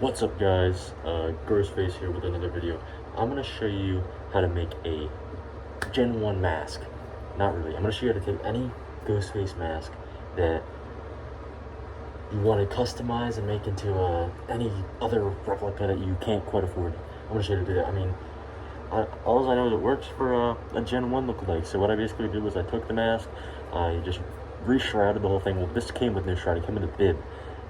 What's up guys, Ghostface here with another video. I'm going to show you how to make a Gen 1 mask. Not really, I'm going to show you how to take any Ghostface mask that you want to customize and make into any other replica that you can't quite afford. I'm going to show you how to do that. I mean, all I know is it works for a Gen 1 lookalike. So what I basically did was I took the mask, I just re-shrouded the whole thing. Well, this came with no shroud, it came with a bib.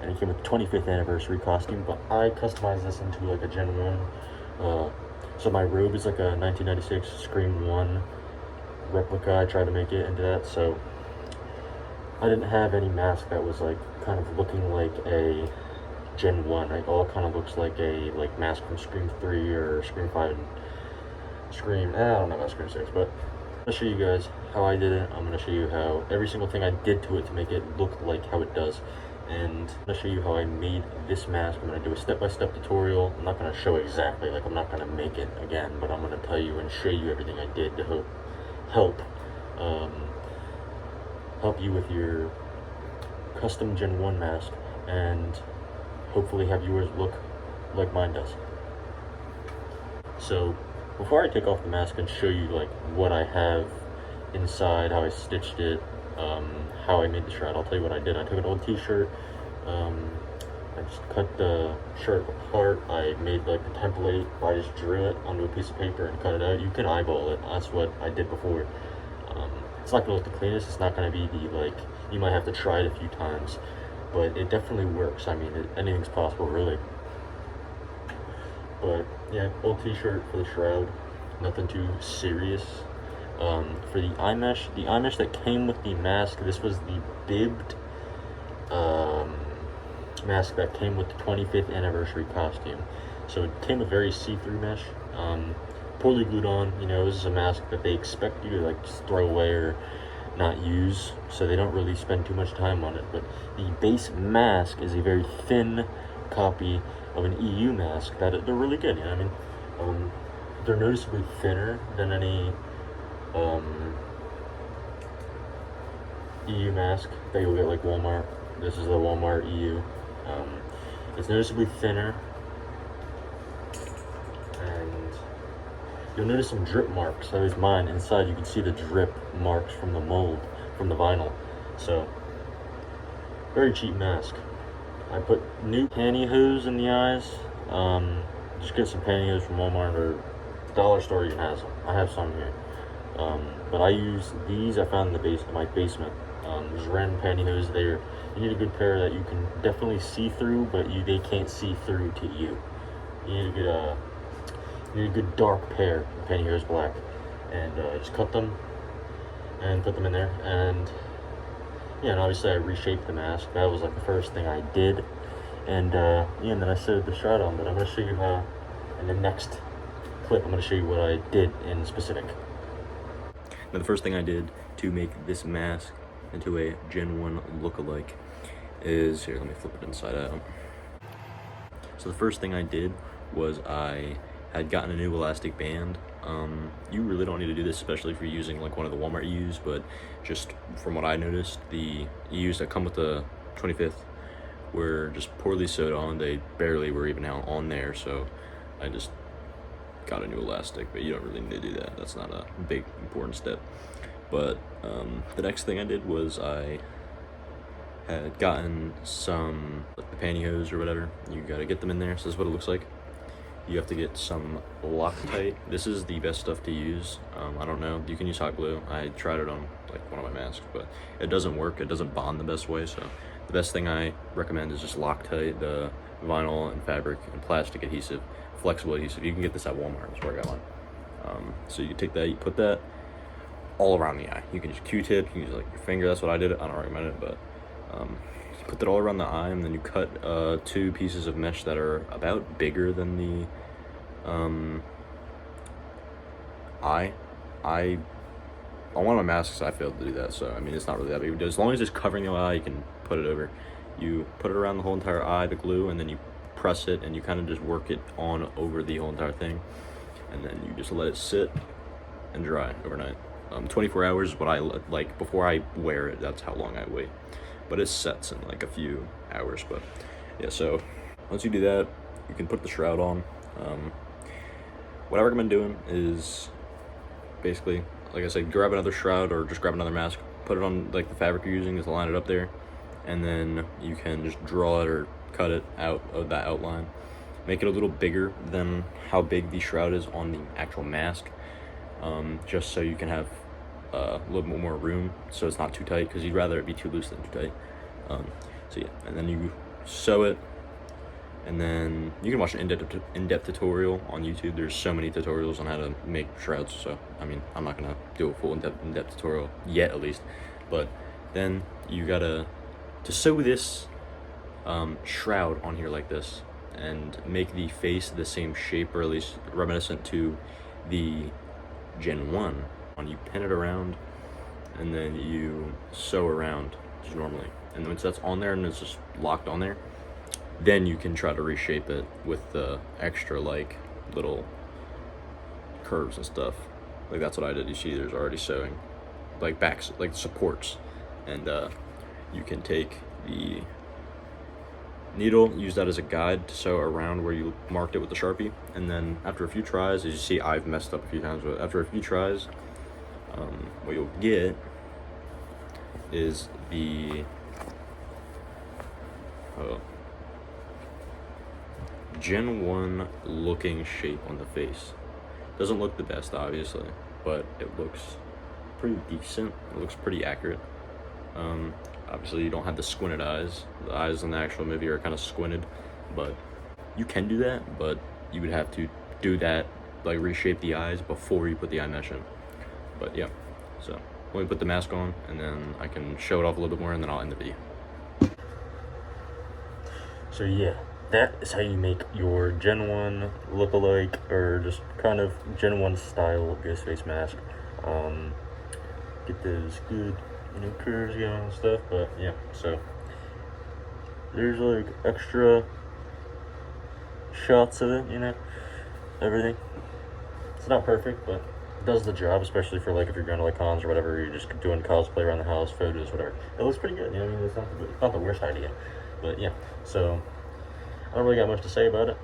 And it came with the 25th anniversary costume, but I customized this into like a Gen 1. So my robe is like a 1996 Scream 1 replica. I tried to make it into that, so I didn't have any mask that was like kind of looking like a Gen 1. It all kind of looks like a mask from Scream 3 or Scream 5 and Scream, I don't know about Scream 6, but I'm gonna show you guys how I did it. I'm gonna show you how every single thing I did to it to make it look like how it does. And I'm going to show you how I made this mask. I'm going to do a step-by-step tutorial. I'm not going to show exactly, like I'm not going to make it again, but I'm going to tell you and show you everything I did to help you with your custom Gen 1 mask and hopefully have yours look like mine does. So before I take off the mask and show you like what I have inside, how I stitched it, how I made the shroud, I'll tell you what I did. I took an old t-shirt, I just cut the shirt apart. I made like the template, I just drew it onto a piece of paper and cut it out. You can eyeball it, that's what I did before. It's not gonna look the cleanest, it's not gonna be the you might have to try it a few times, but it definitely works. I mean, anything's possible really. But yeah, old t-shirt for the shroud, nothing too serious. For the eye mesh that came with the mask, this was the bibbed mask that came with the 25th anniversary costume. So it came with very see-through mesh, poorly glued on. You know, this is a mask that they expect you to like just throw away or not use, so they don't really spend too much time on it. But the base mask is a very thin copy of an EU mask that they're really good. You know what I mean? They're noticeably thinner than any EU mask that you'll get like Walmart. This is the Walmart EU. It's noticeably thinner, and you'll notice some drip marks. That is mine. Inside you can see the drip marks from the mold, from the vinyl. So, very cheap mask. I put new pantyhose in the eyes. Just get some pantyhose from Walmart or dollar store even has them. I have some here. But I use these I found in my basement. There's random pantyhose there. You need a good pair that you can definitely see through, but they can't see through to you. You need a good dark pair of pantyhose black, and just cut them and put them in there. And yeah, and obviously I reshaped the mask. That was like the first thing I did, and yeah, and then I sewed the shroud on. But I'm going to show you how in the next clip. I'm going to show you what I did in specific. Now, the first thing I did to make this mask into a Gen 1 lookalike is, here, let me flip it inside out. So the first thing I did was I had gotten a new elastic band. You really don't need to do this, especially if you're using like one of the Walmart EUs, but just from what I noticed, the EUs that come with the 25th were just poorly sewed on. They barely were even out on there, so I just got a new elastic, but you don't really need to do that. That's not a big important step. But the next thing I did was I had gotten some like the pantyhose or whatever. You gotta get them in there. So this is what it looks like. You have to get some Loctite. This is the best stuff to use. I don't know, you can use hot glue. I tried it on like one of my masks, but it doesn't work. It doesn't bond the best way. So the best thing I recommend is just Loctite, the vinyl and fabric and plastic adhesive, flexible adhesive. You can get this at Walmart. That's where I got mine. So you can take that, you put that all around the eye. You can just Q-tip, you can use like your finger. That's what I did. I don't recommend it, but you put that all around the eye, and then you cut 2 pieces of mesh that are about bigger than the eye. On one of my masks I failed to do that, so I mean it's not really that big. As long as it's covering the eye, you can put it over. You put it around the whole entire eye, the glue, and then you press it, and you kind of just work it on over the whole entire thing, and then you just let it sit and dry overnight. 24 hours is what I like before I wear it. That's how long I wait, but it sets in like a few hours. But yeah, so once you do that, you can put the shroud on. What I recommend doing is basically, like I said, grab another shroud or just grab another mask, put it on like the fabric you're using, just line it up there, and then you can just draw it or cut it out of that outline. Make it a little bigger than how big the shroud is on the actual mask, just so you can have a little bit more room, so it's not too tight, because you'd rather it be too loose than too tight. So yeah, and then you sew it, and then you can watch an in-depth tutorial on YouTube. There's so many tutorials on how to make shrouds, so I mean, I'm not gonna do a full in-depth tutorial yet, at least. But then you gotta to sew this shroud on here like this, and make the face the same shape, or at least reminiscent to the Gen 1. You pin it around, and then you sew around just normally. And once that's on there and it's just locked on there, then you can try to reshape it with the extra like little curves and stuff. Like that's what I did. You see there's already sewing like backs, like supports, and you can take the needle, use that as a guide to sew around where you marked it with the Sharpie, and then after a few tries, as you see I've messed up a few times, but after a few tries, what you'll get is the Gen 1 looking shape on the face. Doesn't look the best, obviously, but it looks pretty decent. It looks pretty accurate. Obviously, you don't have the squinted eyes. The eyes in the actual movie are kind of squinted, but you can do that, but you would have to do that, like reshape the eyes before you put the eye mesh in. But yeah, so let me put the mask on, and then I can show it off a little bit more, and then I'll end the video. So yeah, that is how you make your Gen 1 look-alike, or just kind of Gen 1 style Ghostface mask. Get those good, curves going and stuff, but yeah, so there's like extra shots of it, everything. It's not perfect, but it does the job, especially for like if you're going to like cons or whatever, you're just doing cosplay around the house, photos, whatever. It looks pretty good, it's not the worst idea, but yeah, so I don't really got much to say about it.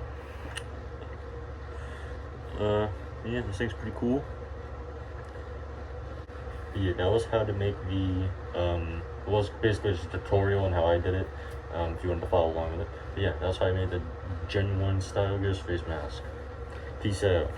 Yeah, this thing's pretty cool. Yeah, that was how to make the, it was basically just a tutorial on how I did it, if you wanted to follow along with it. But yeah, that's how I made the Gen 1 style Ghostface mask. Peace out.